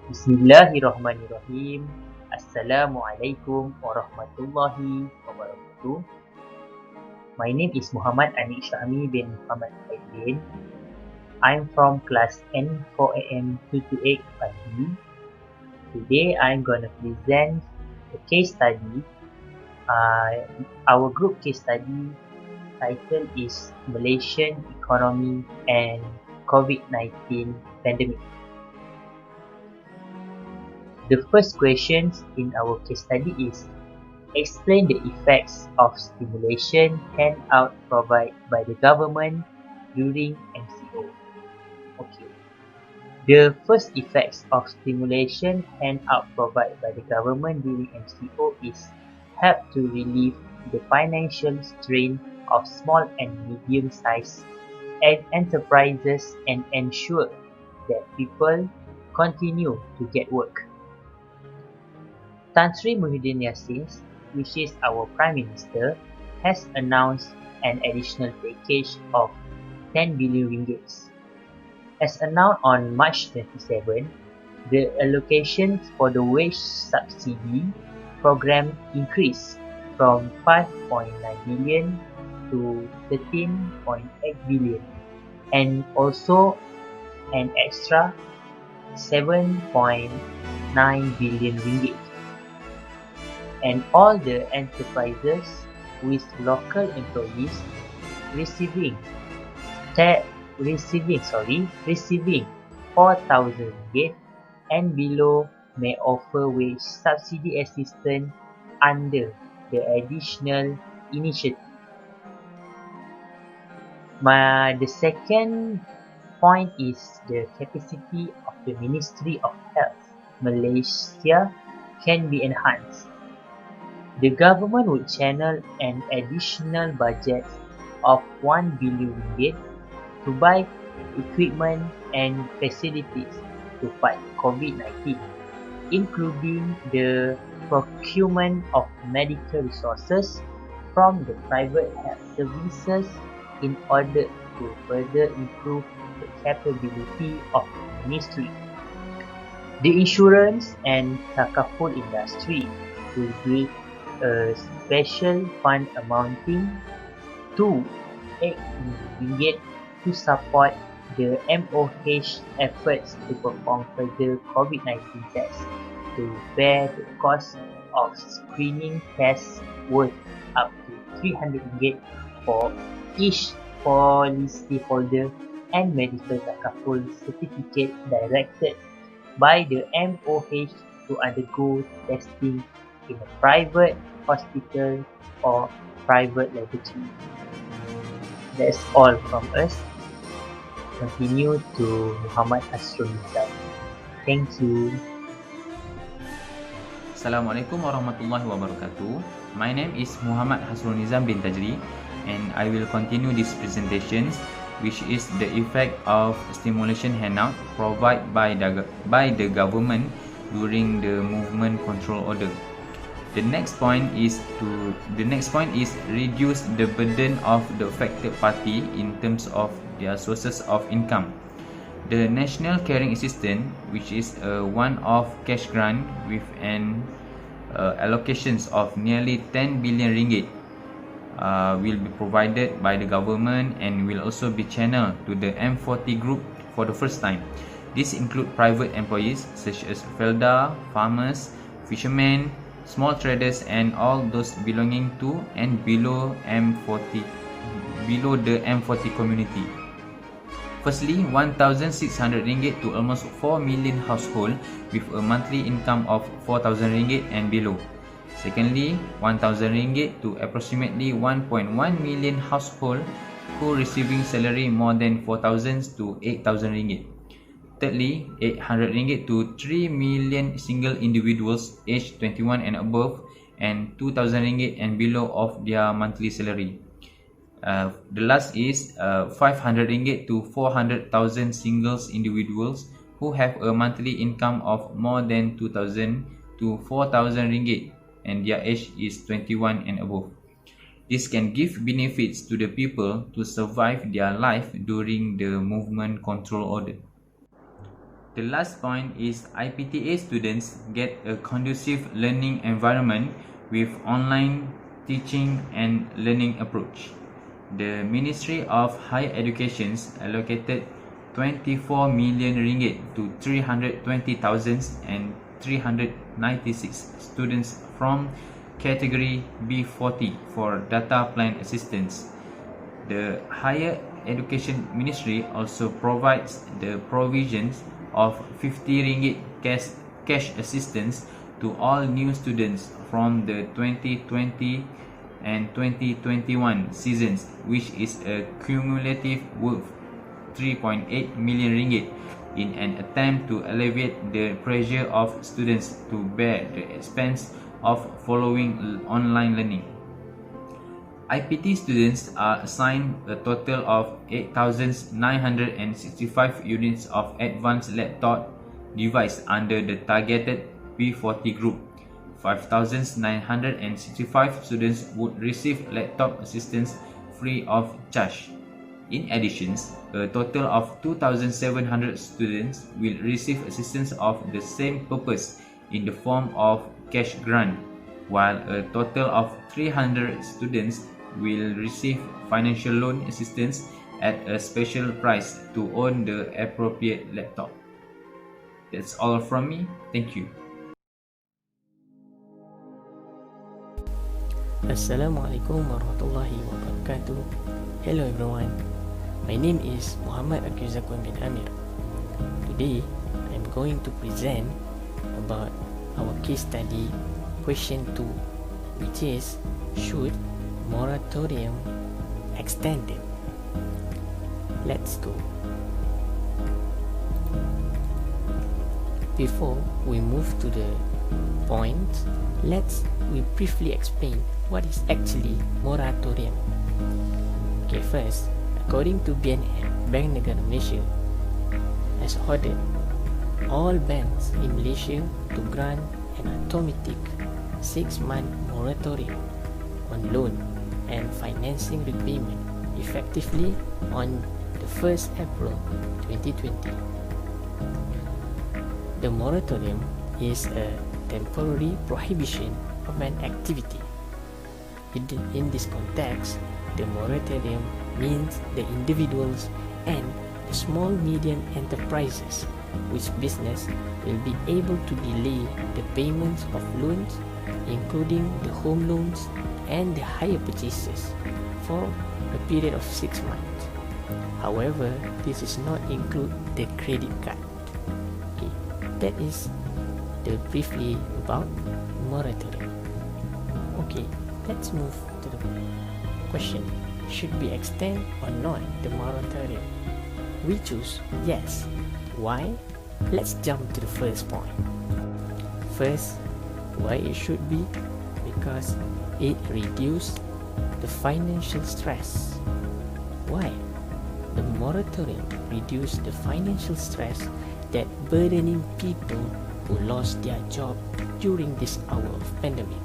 Bismillahirrahmanirrahim. Assalamualaikum warahmatullahi wabarakatuh. My name is Muhammad Anik Syahmi bin Muhammad Aidin. I'm from class N4AM 228 Pagi. Today I'm gonna present the case study. Our group case study title is Malaysian Economy and COVID-19 Pandemic. The first question in our case study is explain the effects of stimulation handout provided by the government during MCO. Okay. The first effects of stimulation handout provided by the government during MCO is help to relieve the financial strain of small and medium-sized enterprises and ensure that people continue to get work. Tan Sri Muhyiddin Yassin, which is our Prime Minister, has announced an additional package of 10 billion ringgit. As announced on March 27, the allocations for the wage subsidy program increased from 5.9 billion to 13.8 billion and also an extra 7.9 billion ringgit. And all the enterprises with local employees receiving 4,000 ringgit and below may offer wage subsidy assistance under the additional initiative. The second point is the capacity of the Ministry of Health Malaysia can be enhanced. The government would channel an additional budget of 1 billion ringgit to buy equipment and facilities to fight COVID-19, including the procurement of medical resources from the private health services in order to further improve the capability of the ministry. The insurance and takaful industry will build a special fund amounting to 8 million ringgit to support the MOH efforts to perform further COVID-19 tests to bear the cost of screening tests worth up to 300 ringgit for each policyholder and medical takaful certificate directed by the MOH to undergo testing in a private hospital or private laboratory. That's all from us. Continue to Muhammad Hasrul Nizam. Thank you. Assalamualaikum warahmatullahi wabarakatuh. My name is Muhammad Hasrul Nizam bin Tajri and I will continue this presentation, which is the effect of stimulation handout provided by the government during the movement control order. The next point is reduce the burden of the affected party in terms of their sources of income. The National Caring Assistance, which is a one-off cash grant with an allocations of nearly 10 billion ringgit, will be provided by the government and will also be channeled to the M40 group for the first time. This include private employees such as Felda, farmers, fishermen, small traders and all those belonging to and below the M40 community. Firstly, 1,600 ringgit to almost 4 million household with a monthly income of 4,000 ringgit and below. Secondly, 1,000 ringgit to approximately 1.1 million household who receiving salary more than 4,000 to 8,000 ringgit. Thirdly, 800 ringgit to 3 million single individuals aged 21 and above and 2,000 ringgit and below of their monthly salary. The last is 500 ringgit to 400,000 singles individuals who have a monthly income of more than 2,000 to 4,000 ringgit and their age is 21 and above. This can give benefits to the people to survive their life during the movement control order. The last point is IPTA students get a conducive learning environment with online teaching and learning approach. The Ministry of Higher Education allocated 24 million ringgit to 320,000 and 396 students from category B40 for data plan assistance. The Higher Education Ministry also provides the provisions of 50 ringgit cash assistance to all new students from the 2020 and 2021 seasons, which is a cumulative worth 3.8 million ringgit in an attempt to alleviate the pressure of students to bear the expense of following online learning. IPT students are assigned a total of 8,965 units of advanced laptop device under the targeted P40 group. 5,965 students would receive laptop assistance free of charge. In addition, a total of 2,700 students will receive assistance of the same purpose in the form of cash grant, while a total of 300 students will receive financial loan assistance at a special price to own the appropriate laptop. That's all from me. Thank you. Assalamualaikum warahmatullahi wabarakatuh. Hello everyone. My name is Muhammad Akizakwan bin Amir. Today, I'm going to present about our case study question 2, which is, should moratorium extended? Let's go. Before we move to the point, let's briefly explain what is actually moratorium. Okay, first, according to BNM, Bank Negara Malaysia has ordered all banks in Malaysia to grant an automatic 6-month moratorium on loan and financing repayment effectively on the 1st April 2020. The moratorium is a temporary prohibition of an activity. In this context, the moratorium means the individuals and the small medium enterprises which business will be able to delay the payments of loans, including the home loans and the hire purchases, for a period of 6 months. However, this does not include the credit card. Okay, that is the briefly about moratorium. Okay, let's move to the question. Should we extend or not the moratorium? We choose yes. Why? Let's jump to the first point. First, why it should be? Because it reduces the financial stress. Why? The moratorium reduces the financial stress that burdening people who lost their job during this hour of pandemic.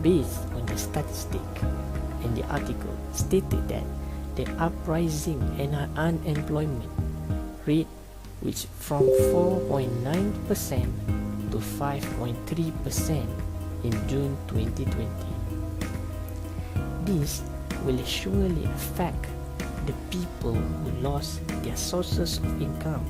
Based on the statistic in the article stated that the uprising in unemployment rate which from 4.9% to 5.3% in June 2020. This will surely affect the people who lost their sources of income.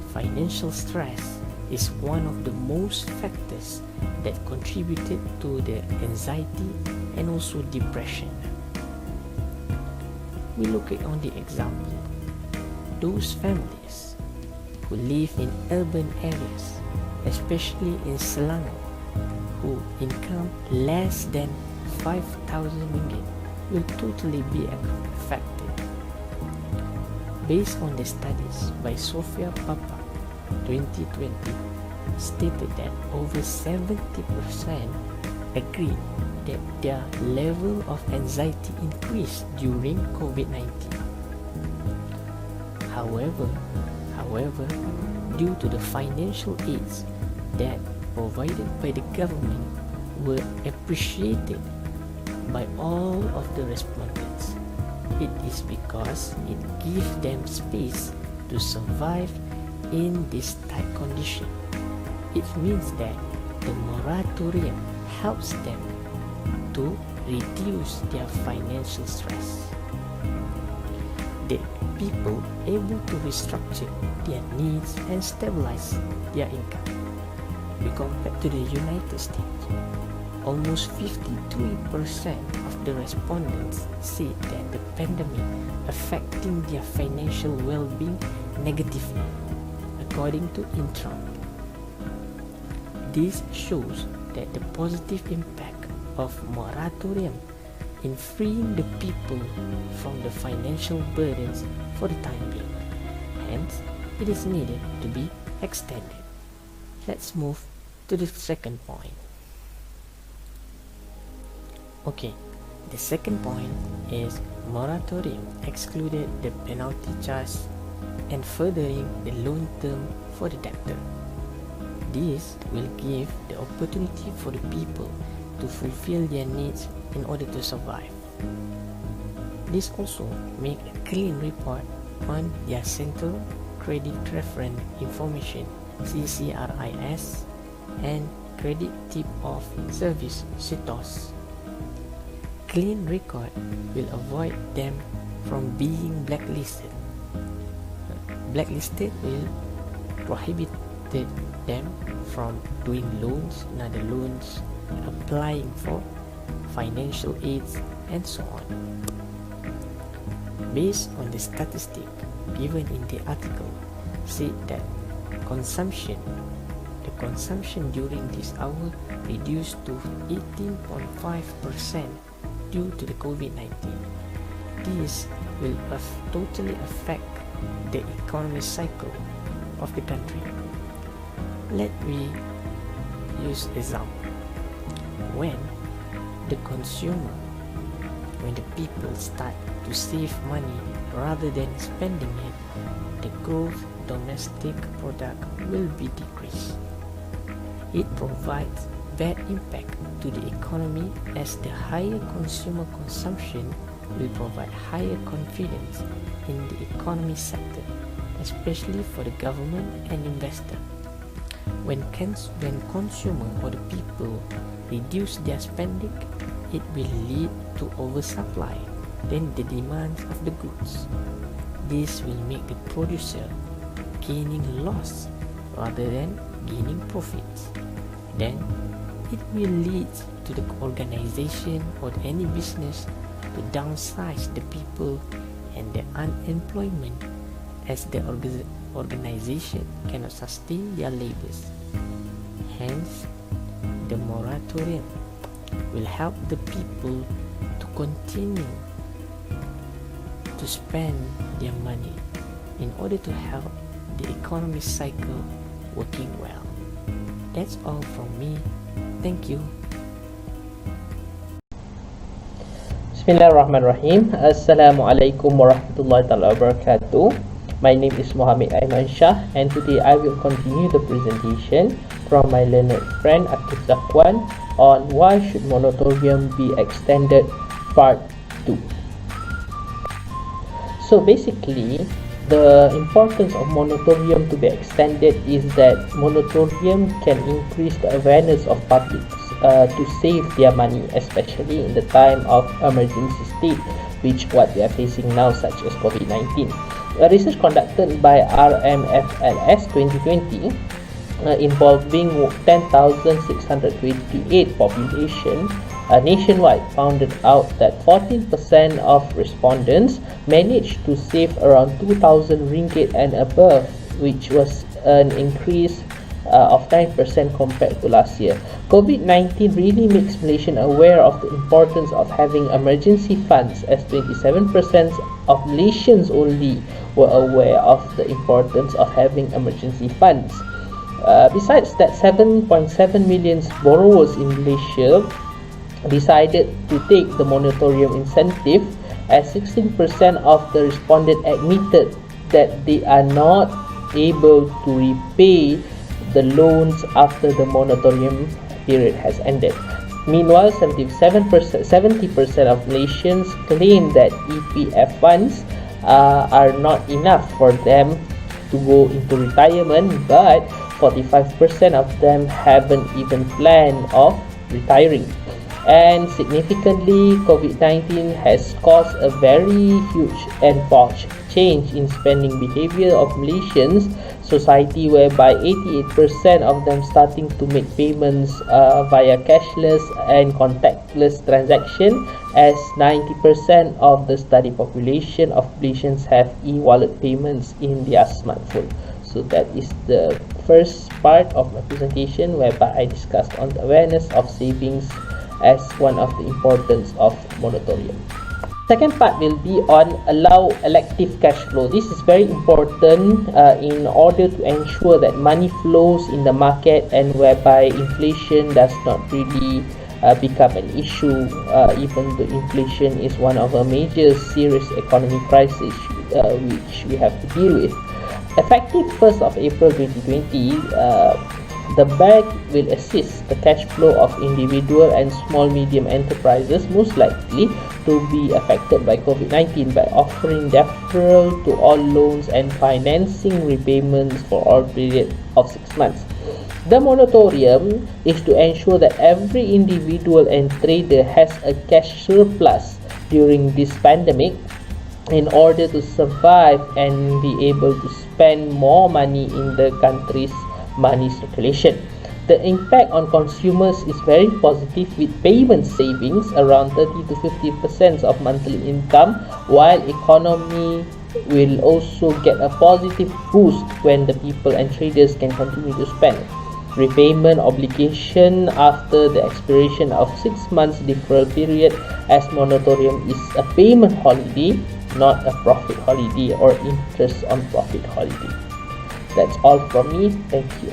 Financial stress is one of the most factors that contributed to the anxiety and also depression. We look at on the example, those families who live in urban areas, especially in Selangor, who income less than 5,000 ringgit will totally be affected. Based on the studies by Sophia Papa 2020 stated that over 70% agreed that their level of anxiety increased during COVID-19. However, due to the financial aids that provided by the government were appreciated by all of the respondents, it is because it gives them space to survive in this tight condition. It means that the moratorium helps them to reduce their financial stress. The people able to restructure their needs and stabilize their income. We compare to the United States, almost 53% of the respondents said that the pandemic affecting their financial well-being negatively, according to Intron. This shows that the positive impact of moratorium in freeing the people from the financial burdens for the time being. Hence, it is needed to be extended. Let's move to the second point. Okay, the second point is moratorium excluded the penalty charge and furthering the loan term for the debtor. This will give the opportunity for the people to fulfill their needs in order to survive. This also make a clean report on their Central Credit Reference Information (CCRIS) and Credit Tip-off Service (CTOS). Clean record will avoid them from being blacklisted. Blacklisted will prohibit them from doing loans, another loans, applying for financial aids, and so on. Based on the statistic given in the article, said that the consumption during this hour reduced to 18.5% due to the COVID-19. This will totally affect the economic cycle of the country. Let me use example. When the people start to save money rather than spending it, the gross domestic product will be decreased. It provides bad impact to the economy as the higher consumer consumption will provide higher confidence in the economy sector, especially for the government and investor. When consumer or the people reduce their spending, it will lead to oversupply than the demands of the goods. This will make the producer gaining loss rather than gaining profits. Then it will lead to the organization or any business to downsize the people and the unemployment as the organization cannot sustain their labors. Hence, the moratorium will help the people to continue to spend their money in order to help the economic cycle working well. That's all from me. Thank you. Bismillahirrahmanirrahim. Assalamualaikum warahmatullahi wabarakatuh. My name is Muhammad Aiman Shah, and today I will continue the presentation from my learned friend Akif Zakwan on why should moratorium be extended part 2. So basically, the importance of moratorium to be extended is that moratorium can increase the awareness of publics to save their money, especially in the time of emergency state, which what we are facing now, such as COVID-19. A research conducted by RMFLS 2020 involving 10,628 population nationwide found out that 14% of respondents managed to save around 2,000 ringgit and above, which was an increase of 9% compared to last year. COVID-19 really makes Malaysians aware of the importance of having emergency funds, as 27% of Malaysians only were aware of the importance of having emergency funds. Besides that, 7.7 million borrowers in Malaysia decided to take the moratorium incentive, as 16% of the respondents admitted that they are not able to repay the loans after the moratorium period has ended. Meanwhile, 70% of Malaysians claim that EPF funds are not enough for them to go into retirement, but 45% of them haven't even planned of retiring. And significantly, COVID-19 has caused a very huge and fast change in spending behavior of Malaysians society, whereby 88% of them starting to make payments via cashless and contactless transaction, as 90% of the study population of Malaysians have e-wallet payments in their smartphone. So that is the first part of my presentation, whereby I discussed on the awareness of savings as one of the importance of moratorium. Second part will be on allow elective cash flow. This is very important in order to ensure that money flows in the market, and whereby inflation does not really become an issue, even though inflation is one of a major serious economic crisis which we have to deal with. Effective 1st of April 2020, the bank will assist the cash flow of individual and small-medium enterprises most likely to be affected by COVID-19 by offering deferral to all loans and financing repayments for all period of 6 months. The moratorium is to ensure that every individual and trader has a cash surplus during this pandemic in order to survive and be able to spend more money in the country's money circulation. The impact on consumers is very positive, with payment savings around 30 to 50% of monthly income, while economy will also get a positive boost when the people and traders can continue to spend. Repayment obligation after the expiration of 6 months deferral period, as moratorium is a payment holiday, not a profit holiday or interest on profit holiday. That's all from me. Thank you.